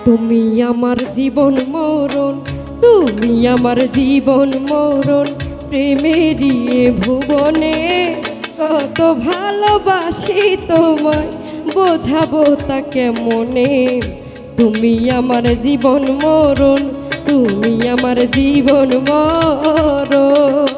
তুমি আমার জীবন মরণ, তুমি আমার জীবন মরণ, প্রেমেরই ভুবনে কত ভালোবাসি তোমায়, বোঝাবো তা কেমনে। তুমি আমার জীবন মরণ, তুমি আমার জীবন মরণ।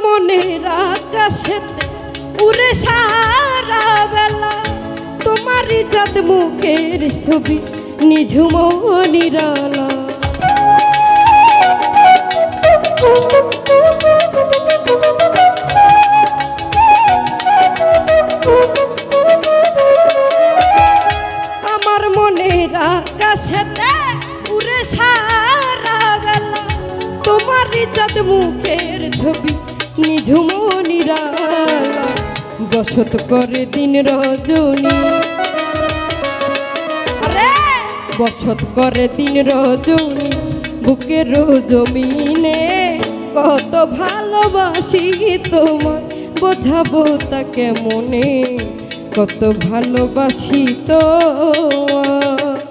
মনের আকাশেতে উড়ে সারা বেলা তোমারই চাঁদ মুখের ছবি নিঝুম নিরালা। আমার মনের আকাশেতে উড়ে সারা বেলা তোমারই চাঁদ মুখের ছবি নিঝুম নিরালা। বসত করে দিন রজনী, বসত করে দিন রজনী বুকের জমিনে কত ভালোবাসি তোমায়, বোঝাবো তা কেমনে, কত ভালোবাসি তোমায়।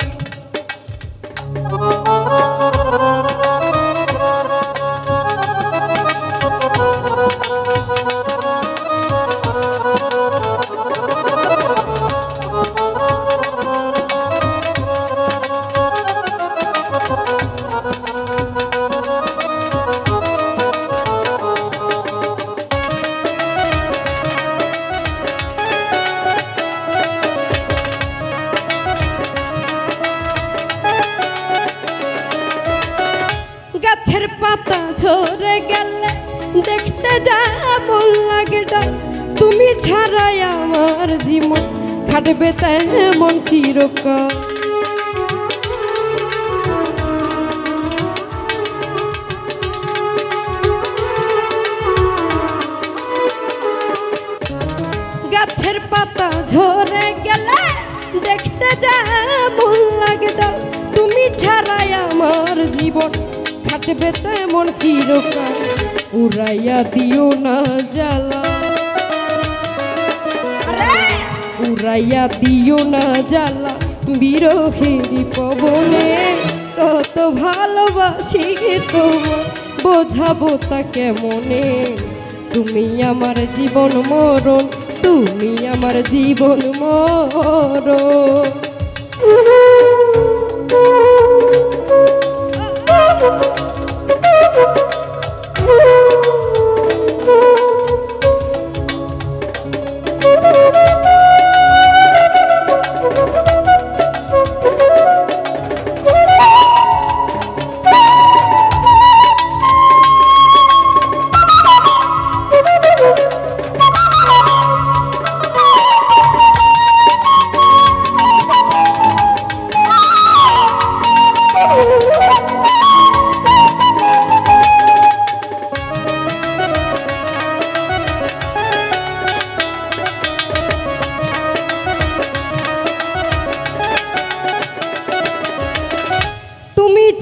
গাছের পাতা ঝরে গেলে দেখতে যেমন লাগে ডাল, তুমি ছাড়াই আমার জীবন কাটবে তেমন চিরকাল। গাছের পাতা ঝরে গেলে দেখতে যেমন লাগে ডাল, তুমি ছাড়াই আমার জীবন কাটবে তেমন চিরকাল। উড়াইয়া দিও না জ্বালা, উড়াইয়া দিও না জ্বালা বিরহেরি পবনে, কত ভালোবাসি তোমায়, বোঝাবো তা কেমনে। তুমি আমার জীবন মরণ, তুমি আমার জীবন মরণ।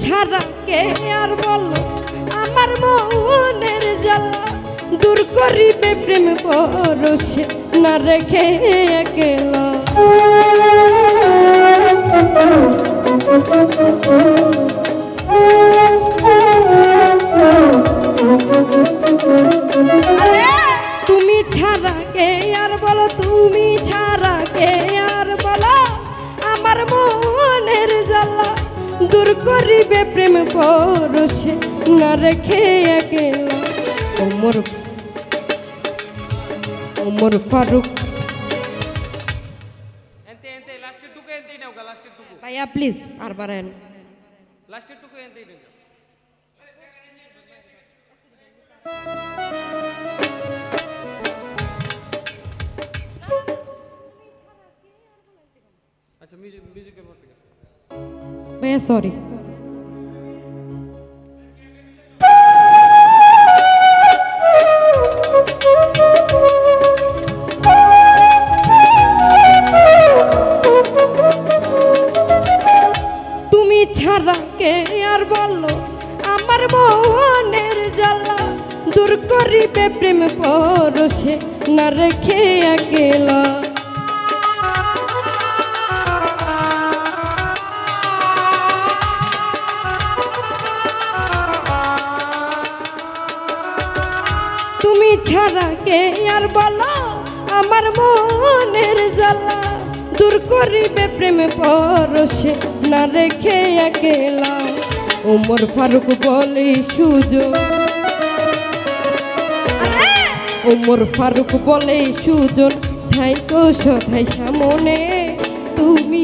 ছাড়া কে আর বলো আমার মনের জ্বালা, দূর করিবে প্রেম পরশে না রেখে একলা। তুমি ছাড়া কে আর বলো, তুমি ছাড়া কে আর বলো আমার মনের জ্বালা, দূর করিবে প্রেম পরশে না রেখে একলা। ওমর ফারুক ভাইয়া প্লিজ আর বারেন লাস্টের টুকু এনতেই দেন। ভাইয়া সরি। তুমি ছাড়া কে আর বলো আমার মনের জ্বালা, দূর করিবে প্রেম পরশে না রেখে একলা। তুমি ছাড়া কে আর বলো আমার মনের জ্বালা, দূর করিবে প্রেম পরশে না রেখে একলা। ওমর ফারুক বলে সুজন, ওমর ফারুক বলে সুজন, থাইকো সদাই সামনে তুমি